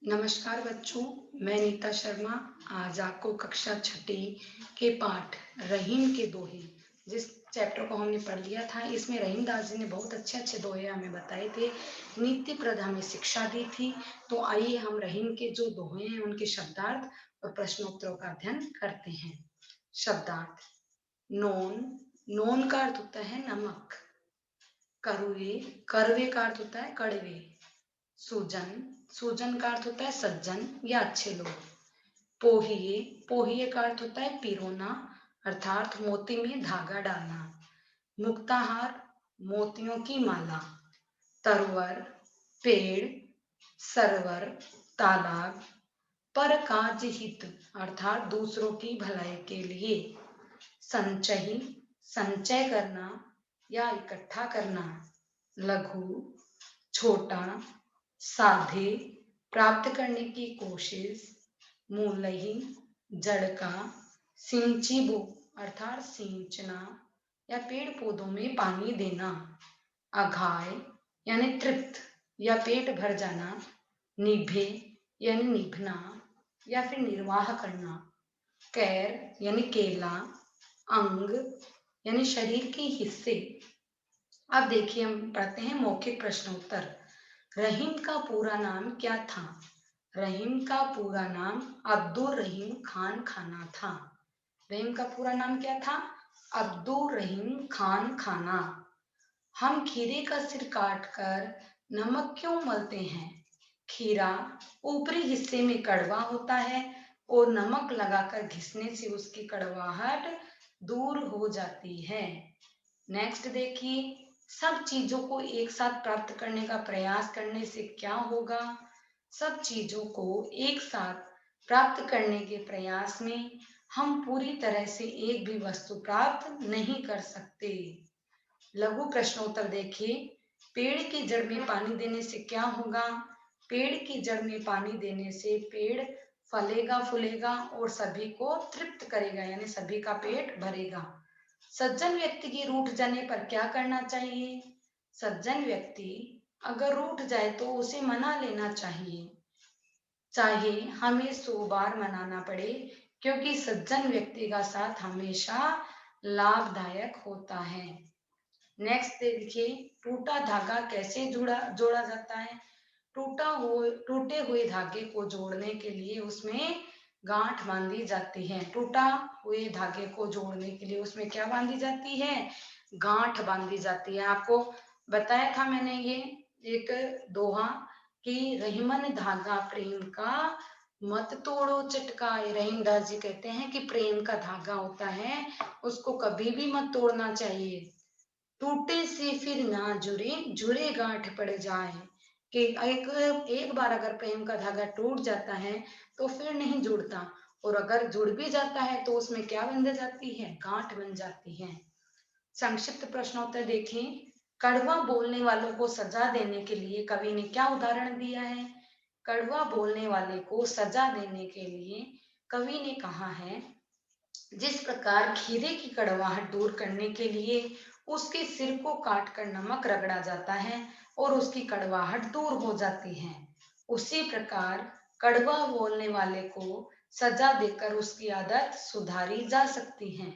नमस्कार बच्चों, मैं नीता शर्मा आज आपको कक्षा छठी के पाठ रहीम के दोहे, जिस चैप्टर को हमने पढ़ लिया था, इसमें रहीम दास जी ने बहुत अच्छे अच्छे दोहे हमें बताए थे, नीतिप्रद हमें शिक्षा दी थी। तो आइए हम रहीम के जो दोहे हैं उनके शब्दार्थ और प्रश्नोत्तरों का अध्ययन करते हैं। शब्दार्थ। नोन, नोन का अर्थ होता है नमक। करुए, कड़वे का अर्थ होता है कड़वे। सुजन, सुजन का अर्थ होता है सज्जन या अच्छे लोग। पोहिए, पोहिए का अर्थ होता है पिरोना अर्थात मोती में धागा डालना। मुक्ताहार, मोतियों की माला। तरवर, पेड़। सरवर, तालाब। पर काज हित अर्थात दूसरों की भलाई के लिए। संचयी, संचय करना या इकट्ठा करना। लघु, छोटा। साधे, प्राप्त करने की कोशिश। मूलही, जड़ का। सिंचिबो अर्थात सींचना या पेड़ पौधों में पानी देना। अघाय यानी तृप्त या पेट भर जाना। निभे यानी निभना या फिर निर्वाह करना। कैर यानी केला। अंग यानी शरीर के हिस्से। अब देखिए हम पढ़ते हैं मौखिक प्रश्नोत्तर। रहीम का पूरा नाम क्या था? रहीम का पूरा नाम अब्दुल रहीम खान खाना था। रहीम का पूरा नाम क्या था? अब्दुल रहीम खान खाना। हम खीरे का सिर काटकर नमक क्यों मलते हैं? खीरा ऊपरी हिस्से में कड़वा होता है और नमक लगाकर घिसने से उसकी कड़वाहट दूर हो जाती है। नेक्स्ट देखिए, सब चीजों को एक साथ प्राप्त करने का प्रयास करने से क्या होगा? सब चीजों को एक साथ प्राप्त करने के प्रयास में हम पूरी तरह से एक भी वस्तु प्राप्त नहीं कर सकते। लघु प्रश्नोत्तर देखिए। पेड़ की जड़ में पानी देने से क्या होगा? पेड़ की जड़ में पानी देने से पेड़ फलेगा फूलेगा और सभी को तृप्त करेगा यानी सभी का पेट भरेगा। सज्जन व्यक्ति के रूठ जाने पर क्या करना चाहिए? सज्जन व्यक्ति अगर रूठ जाए तो उसे मना लेना चाहिए, चाहे हमें 100 बार मनाना पड़े, क्योंकि सज्जन व्यक्ति का साथ हमेशा लाभदायक होता है। नेक्स्ट देखिए, टूटा धागा कैसे जोड़ा जाता है? टूटे हुए धागे को जोड़ने के लिए उसमें गांठ बांधी जाती है। टूटा हुए धागे को जोड़ने के लिए उसमें क्या बांधी जाती है? गांठ बांधी जाती है। आपको बताया था मैंने ये एक दोहा कि रहीमन धागा प्रेम का मत तोड़ो चटकाए। रहीमदास जी कहते हैं कि प्रेम का धागा होता है उसको कभी भी मत तोड़ना चाहिए। टूटे से फिर ना जुड़े, जुड़े गांठ पड़ जाए। कि एक बार अगर प्रेम का धागा टूट जाता है तो फिर नहीं जुड़ता, और अगर जुड़ भी जाता है तो उसमें क्या बन जाती है? गांठ बन जाती है। संक्षिप्त प्रश्नोत्तर देखें। कड़वा बोलने वालों को सजा देने के लिए कवि ने क्या उदाहरण दिया है? कड़वा बोलने वाले को सजा देने के लिए कवि ने कहा है, जिस प्रकार खीरे की कड़वाहट दूर करने के लिए उसके सिर को काटकर नमक रगड़ा जाता है और उसकी कड़वाहट दूर हो जाती है, उसी प्रकार कड़वा बोलने वाले को सजा देकर उसकी आदत सुधारी जा सकती है।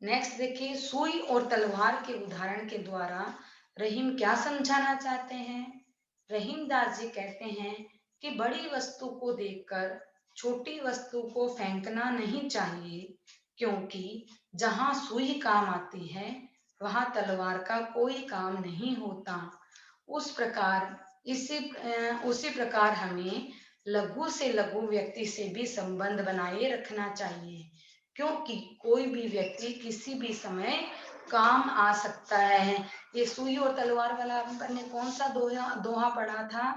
नेक्स्ट देखिए, सुई और तलवार के उदाहरण के द्वारा रहीम क्या समझाना चाहते हैं? रहीम दास जी कहते हैं कि बड़ी वस्तु को देखकर छोटी वस्तु को फेंकना नहीं चाहिए, क्योंकि जहां सुई काम आती है वहां तलवार का कोई काम नहीं होता। उसी प्रकार हमें लघु से लघु व्यक्ति से भी संबंध बनाए रखना चाहिए, क्योंकि कोई भी व्यक्ति किसी भी समय काम आ सकता है। ये सुई और तलवार वाला अपन ने कौन सा दोहा पढ़ा था?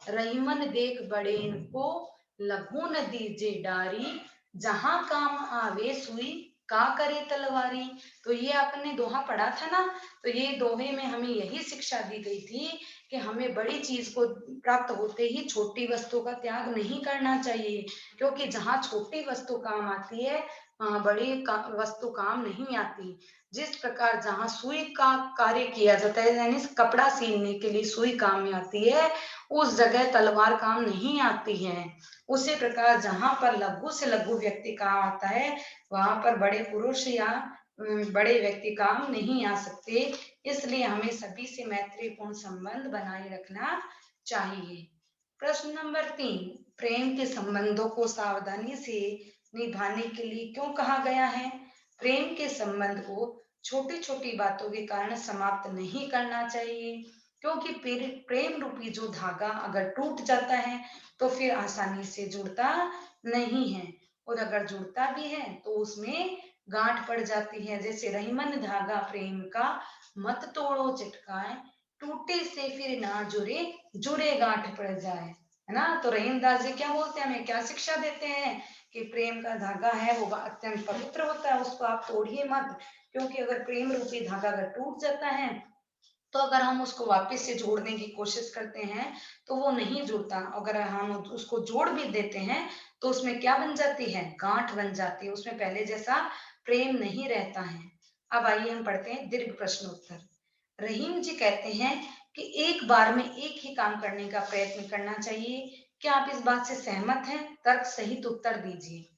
रहीमन देख बड़ेन को लघु न दीजे डारी, जहां काम आवे सुई का करे तलवारी। तो ये आपने दोहा पढ़ा था ना, तो ये दोहे में हमें यही शिक्षा दी गई थी कि हमें बड़ी चीज को प्राप्त होते ही छोटी वस्तु का त्याग नहीं करना चाहिए, क्योंकि जहाँ छोटी वस्तु काम आती है वहाँ बड़ी वस्तु काम नहीं आती। जिस प्रकार जहाँ सुई का कार्य किया जाता है, यानी कपड़ा सीलने के लिए सुई काम में आती है, उस जगह तलवार काम नहीं आती है। उसी प्रकार जहाँ पर लघु से लघु व्यक्ति काम आता है, वहां पर बड़े पुरुष या बड़े व्यक्ति काम नहीं आ सकते। इसलिए हमें सभी से मैत्रीपूर्ण संबंध बनाए रखना चाहिए। प्रश्न नंबर 3, प्रेम के संबंधों को सावधानी से निभाने के लिए क्यों कहा गया है? प्रेम के संबंध को छोटी छोटी बातों के कारण समाप्त नहीं करना चाहिए, क्योंकि प्रेम रूपी जो धागा अगर टूट जाता है तो फिर आसानी से जुड़ता नहीं है, और अगर जुड़ता भी है तो उसमें गांठ पड़ जाती है। जैसे रहीमन धागा प्रेम का मत तोड़ो चिटकाए, टूटे से फिर ना जुड़े, जुड़े गांठ पड़ जाए, है ना। तो रहीमदास जी क्या बोलते हैं, हमें क्या शिक्षा देते हैं कि प्रेम का धागा है वो अत्यंत पवित्र होता है, उसको आप तोड़िए मत, क्योंकि अगर प्रेम रूपी धागा अगर टूट जाता है तो अगर हम उसको वापस से जोड़ने की कोशिश करते हैं तो वो नहीं जुड़ता। अगर हम उसको जोड़ भी देते हैं तो उसमें क्या बन जाती है, गांठ बन जाती है, उसमें पहले जैसा प्रेम नहीं रहता है। अब आइए हम पढ़ते हैं दीर्घ प्रश्नोत्तर। रहीम जी कहते हैं कि एक बार में एक ही काम करने का प्रयत्न करना चाहिए, क्या आप इस बात से सहमत हैं? तर्क सहित उत्तर दीजिए।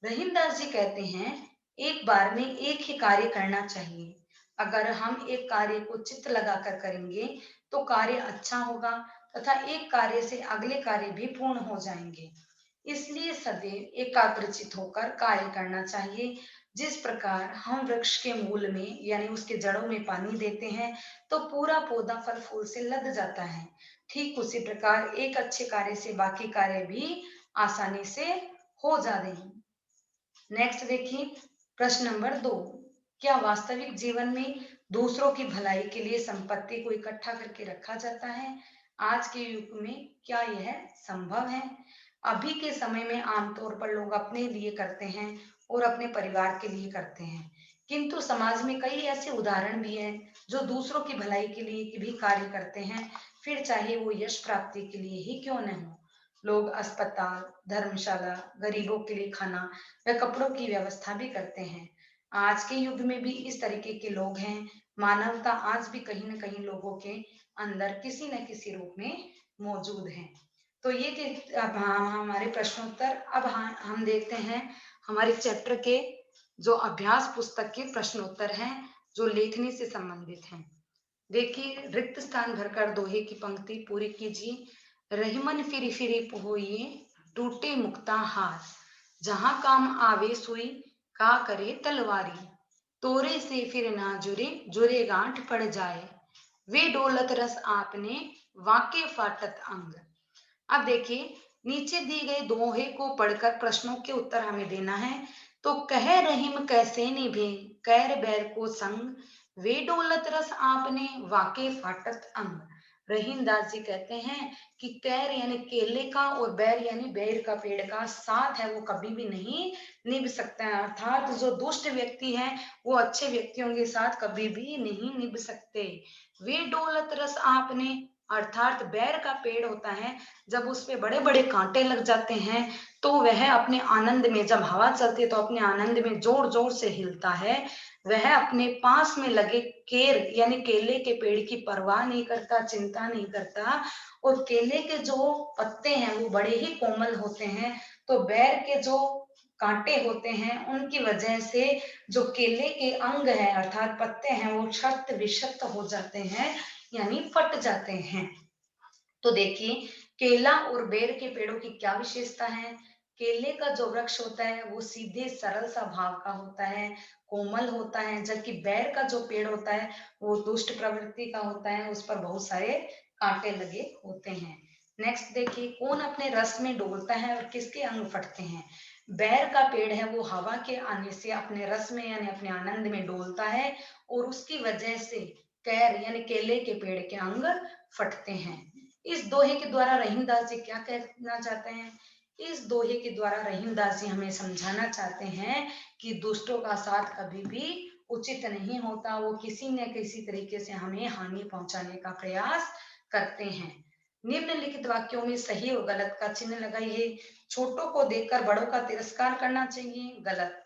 रहीमदास जी कहते हैं एक बार में एक ही कार्य करना चाहिए। अगर हम एक कार्य को चित्त लगाकर करेंगे तो कार्य अच्छा होगा तथा एक कार्य से अगले कार्य भी पूर्ण हो जाएंगे। इसलिए सदैव एकाग्रचित होकर कार्य करना चाहिए। जिस प्रकार हम वृक्ष के मूल में यानी उसके जड़ों में पानी देते हैं तो पूरा पौधा फल फूल से लद जाता है, ठीक उसी प्रकार एक अच्छे कार्य से बाकी कार्य भी आसानी से हो जाते हैं। नेक्स्ट देखिए प्रश्न नंबर 2, क्या वास्तविक जीवन में दूसरों की भलाई के लिए संपत्ति को इकट्ठा करके रखा जाता है? आज के युग में क्या यह संभव है? अभी के समय में आमतौर पर लोग अपने लिए करते हैं और अपने परिवार के लिए करते हैं, किंतु समाज में कई ऐसे उदाहरण भी हैं जो दूसरों की भलाई के लिए भी कार्य करते हैं, फिर चाहे वो यश प्राप्ति के लिए ही क्यों न हो। लोग अस्पताल, धर्मशाला, गरीबों के लिए खाना व कपड़ों की व्यवस्था भी करते हैं। आज के युग में भी इस तरीके के लोग हैं। मानवता आज भी कहीं न कहीं लोगों के अंदर किसी न किसी रूप में मौजूद है। तो ये थे अब हमारे प्रश्नोत्तर। अब हम देखते हैं हमारे चैप्टर के जो अभ्यास पुस्तक के प्रश्नोत्तर हैं जो लेखनी से संबंधित हैं। देखिए, रिक्त स्थान भरकर दोहे की पंक्ति पूरी कीजिए। रहीमन फिरी फिरी पोइए, टूटे मुक्ता हार, जहां काम आवे सुई, का करे तलवारी, तोरे से फिर ना जुरे, जुरे गांठ पड़ जाए, वे डोलत रस आपने, वाके फाटत अंग। अब देखिए, नीचे दी गई दोहे को पढ़कर प्रश्नों के उत्तर हमें देना है। तो कह रहीम कैसे निभे, कैर बैर को संग, वे डोलत रस आपने, वाके फाटत अंग। रहीम दास जी कहते हैं कि कैर यानी केले का और बैर यानी बैर का पेड़ का साथ है वो कभी भी नहीं निभ सकता है, अर्थात जो दुष्ट व्यक्ति है वो अच्छे व्यक्तियों के साथ कभी भी नहीं निभ सकते। वे डोलत रस आपने, अर्थात बैर का पेड़ होता है, जब उस पे बड़े बड़े कांटे लग जाते हैं तो वह अपने आनंद में, जब हवा चलती है तो अपने आनंद में जोर जोर से हिलता है। वह अपने पास में लगे केर यानी केले के पेड़ की परवाह नहीं करता, चिंता नहीं करता, और केले के जो पत्ते हैं वो बड़े ही कोमल होते हैं। तो बैर के जो कांटे होते हैं उनकी वजह से जो केले के अंग है अर्थात पत्ते हैं वो क्षत विक्षत हो जाते हैं, यानी फट जाते हैं। तो देखिए, केला और बेर के पेड़ों की क्या विशेषता है। केले का जो वृक्ष होता है वो सीधे सरल सा भाव का होता है, कोमल होता है, जबकि बैर का जो पेड़ होता है वो दुष्ट प्रवृत्ति का होता है, उस पर बहुत सारे कांटे लगे होते हैं। नेक्स्ट देखिए, कौन अपने रस में डोलता है और किसके अंग फटते हैं। बैर का पेड़ है वो हवा के आने से अपने रस में यानी अपने आनंद में डोलता है, और उसकी वजह से कैर यानी केले के पेड़ के अंग फटते हैं। इस दोहे के द्वारा रहीमदास जी क्या कहना चाहते हैं। इस दोहे के द्वारा रहीमदास जी हमें समझाना चाहते हैं कि दुष्टों का साथ कभी भी उचित नहीं होता, वो किसी न किसी तरीके से हमें हानि पहुंचाने का प्रयास करते हैं। निम्नलिखित वाक्यों में सही और गलत का चिन्ह लगाइए। छोटों को देखकर बड़ों का तिरस्कार करना चाहिए, गलत।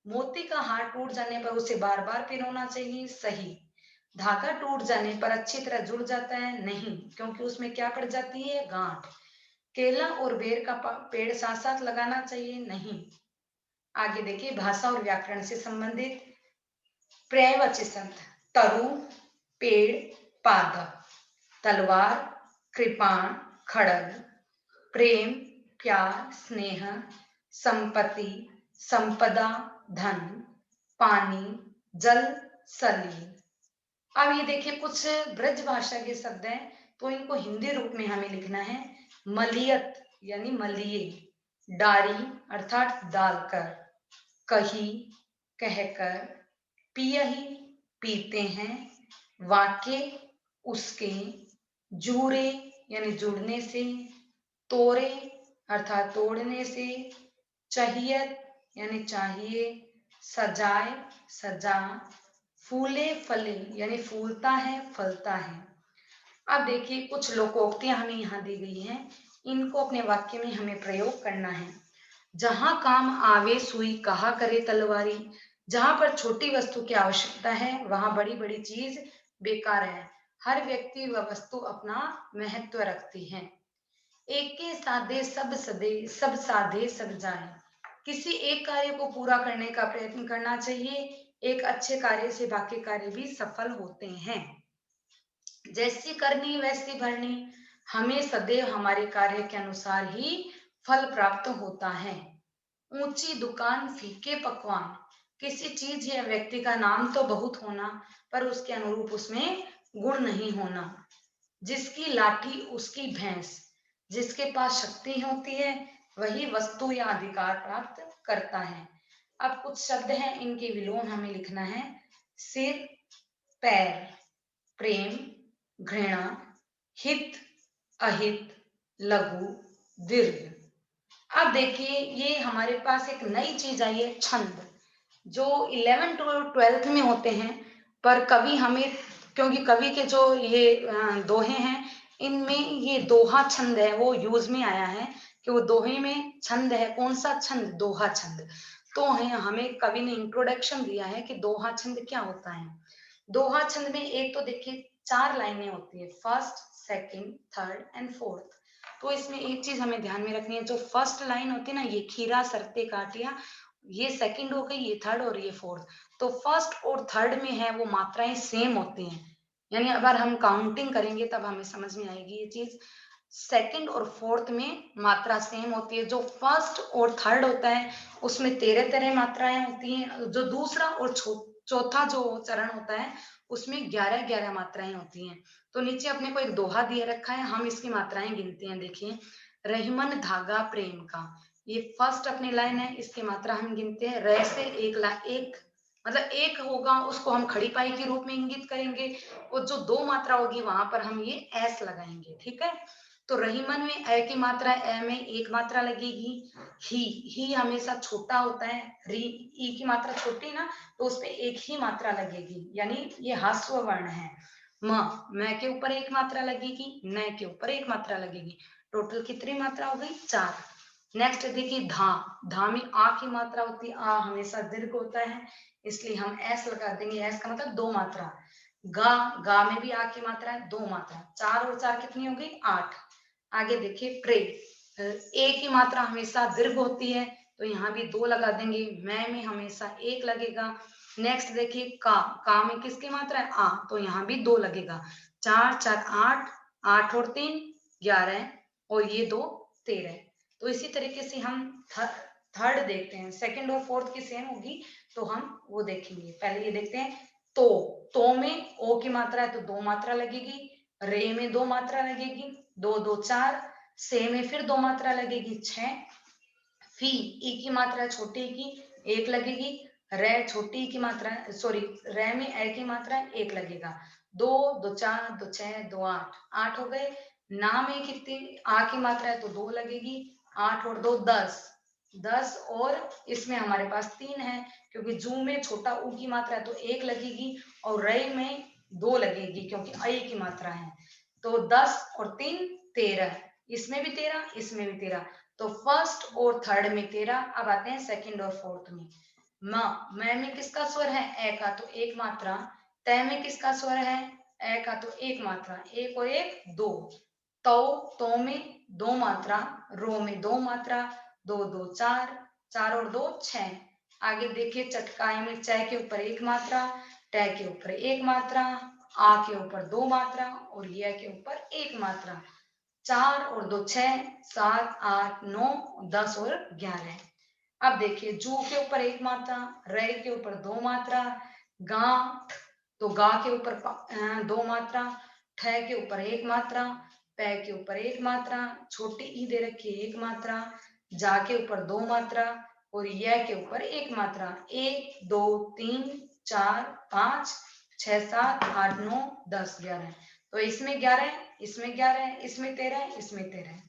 मोती का हार टूट जाने पर उसे बार बार पिरोना चाहिए, सही। धागा टूट जाने पर अच्छी तरह जुड़ जाता है, नहीं, क्योंकि उसमें क्या पड़ जाती है, गांठ। केला और बेर का पेड़ साथ साथ लगाना चाहिए, नहीं। आगे देखिए, भाषा और व्याकरण से संबंधित पर्यायवाची शब्द, तरु, पेड़, पादप, तलवार, कृपाण, खड़ग, प्रेम, प्यार, स्नेह, संपत्ति, संपदा, धन, पानी, जल, सलील। अब ये देखिए कुछ ब्रज भाषा के शब्द हैं, तो इनको हिंदी रूप में हमें लिखना है। मलियत यानी मलिए, डारी अर्थात डालकर, कही कहकर, पियही पीते हैं, वाके उसके, जूरे यानी जुड़ने से, तोरे अर्थात तोड़ने से, चाहियत यानी चाहिए, सजाए सजा, फूले फले यानी फूलता है फलता है। अब देखिए कुछ लोकोक्तियां हमें यहाँ दी गई हैं, इनको अपने वाक्य में हमें प्रयोग करना है। जहां काम आवे सुई कहा करे तलवारी, जहां पर छोटी वस्तु की आवश्यकता है वहां बड़ी बड़ी चीज बेकार है। हर व्यक्ति व वस्तु अपना महत्व रखती है। एक के साधे सब सदे, सब साधे सब जाए। किसी एक कार्य को पूरा करने का प्रयत्न करना चाहिए। एक अच्छे कार्य से बाकी कार्य भी सफल होते हैं। जैसी करनी वैसी भरनी, हमें सदैव हमारे कार्य के अनुसार ही फल प्राप्त होता है। ऊंची दुकान फीके पकवान, किसी चीज या व्यक्ति का नाम तो बहुत होना पर उसके अनुरूप उसमें गुण नहीं होना। जिसकी लाठी उसकी भैंस, जिसके पास शक्ति होती है वही वस्तु या अधिकार प्राप्त करता है। अब कुछ शब्द हैं, इनके विलोम हमें लिखना है। सिर, पैर, प्रेम, घृणा, हित, अहित, लघु, दीर्घ। अब देखिए ये हमारे पास एक नई चीज आई है, छंद, जो 11th और 12th में होते हैं, पर कवि हमें, क्योंकि कवि के जो ये दोहे हैं इनमें ये दोहा छंद है वो यूज में आया है, कि वो दोहे में छंद है। कौन सा छंद, दोहा छंद। तो है हमें कवि ने इंट्रोडक्शन दिया है कि दोहा छंद क्या होता है। दोहा छंद में एक तो देखिए 4 लाइनें होती है, first, second, third and fourth. तो इसमें एक चीज हमें ध्यान में रखनी है, जो फर्स्ट लाइन होती है ना, ये खीरा सरते काटिया, ये सेकंड हो गई, ये थर्ड और ये फोर्थ। तो फर्स्ट और थर्ड में है वो मात्राएं सेम होती हैं, यानी अगर हम काउंटिंग करेंगे तब हमें समझ में आएगी ये चीज। सेकंड और फोर्थ में मात्रा सेम होती है। जो फर्स्ट और थर्ड होता है उसमें 13 मात्राएं होती हैं। जो दूसरा और चौथा जो चरण होता है उसमें 11 मात्राएं होती हैं। तो नीचे अपने को एक दोहा दिया रखा है, हम इसकी मात्राएं गिनते हैं। देखिए, रहीमन धागा प्रेम का, ये फर्स्ट अपनी लाइन है, इसकी मात्रा हम गिनते हैं। र से एक मतलब एक होगा उसको हम खड़ी पाई के रूप में इंगित करेंगे, और जो 2 मात्रा होगी वहां पर हम ये एस लगाएंगे, ठीक है। तो रहीमन में ए की मात्रा, ए में 1 मात्रा लगेगी। ही हमेशा छोटा होता है, री ई की मात्रा छोटी ना, तो उस पर 1 ही मात्रा लगेगी, यानी ये ह्रस्व वर्ण है। म के ऊपर 1 मात्रा लगेगी, न के ऊपर 1 मात्रा लगेगी। टोटल कितनी मात्रा हो गई, 4। नेक्स्ट देखिए, धा में आ की मात्रा होती है, आ हमेशा दीर्घ होता है, इसलिए हम एस लगा देंगे। एस का मतलब 2 मात्रा। गा में भी आ की मात्रा है, 2 मात्रा। 4 और 4 कितनी हो गई, 8। आगे देखिए, प्रे, ए की मात्रा हमेशा दीर्घ होती है, तो यहाँ भी 2 लगा देंगे। मैं में हमेशा 1 लगेगा। नेक्स्ट देखिए, का में किसकी मात्रा है, आ, तो यहाँ भी 2 लगेगा। 4 4 8, 8 और 3 11, और ये 2 13। तो इसी तरीके से हम थर्ड देखते हैं, सेकंड और फोर्थ की सेम होगी तो हम वो देखेंगे। पहले ये देखते हैं, तो में ओ की मात्रा है तो 2 मात्रा लगेगी। रे में 2 मात्रा लगेगी, 2 2 4। से में फिर 2 मात्रा लगेगी, 6। फी, ई की मात्रा छोटी की 1 लगेगी। रे छोटी की मात्रा, सॉरी, रे में ए की मात्रा 1 लगेगा। 2 2 4 2 6 2 8, 8 हो गए। ना में कितनी आ की मात्रा है तो 2 लगेगी। 8 और 2 10, 10, और इसमें हमारे पास 3 है, क्योंकि जू में छोटा ऊ की मात्रा है तो 1 लगेगी, और रे में 2 लगेगी क्योंकि आई की मात्रा है। तो 10 और 3 13, इसमें भी 13, इसमें भी 13, तो फर्स्ट और थर्ड में 13। अब आते हैं सेकंड और फोर्थ में। मैं में किसका स्वर है? ए का, तो एक मात्रा। तय में किसका स्वर है? ए का, तो एक मात्रा। एक और एक दो। तो में दो मात्रा, रो में दो मात्रा, दो दो चार, चार और दो 6। आगे देखिए चटकाए में च के ऊपर एक मात्रा, ट के ऊपर एक मात्रा, आ के ऊपर दो मात्रा और य के ऊपर एक मात्रा। 4 और 2 6, 7 8 9 10 और 11। अब देखिए जू के ऊपर एक मात्रा, रे के ऊपर दो मात्रा, गा, तो गा के ऊपर दो मात्रा, ठ के ऊपर एक मात्रा, पै के ऊपर एक मात्रा, छोटी ई दे रखी है एक मात्रा, जा के ऊपर दो मात्रा और य के ऊपर एक मात्रा। 1 2 3 4 5 6 7 8 9 10 11। तो इसमें 11, इसमें 11, इसमें 13, इसमें 13।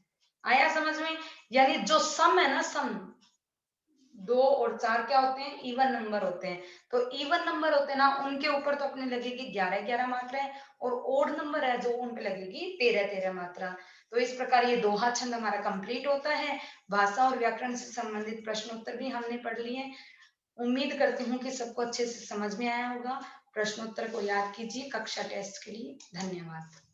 आया समझ में? यानी जो सम है ना, सम 2 और 4 क्या होते हैं? इवन नंबर होते हैं। तो इवन नंबर होते हैं ना, उनके ऊपर तो अपने लगेगी 11 11 मात्रा, और ओड नंबर है जो उन पे लगेगी 13 13 मात्रा। तो इस प्रकार ये दोहा छंद हमारा कंप्लीट होता है। भाषा और व्याकरण से संबंधित प्रश्नोत्तर भी हमने पढ़ लिए। उम्मीद करती हूँ कि सबको अच्छे से समझ में आया होगा। प्रश्नोत्तर को याद कीजिए कक्षा टेस्ट के लिए। धन्यवाद।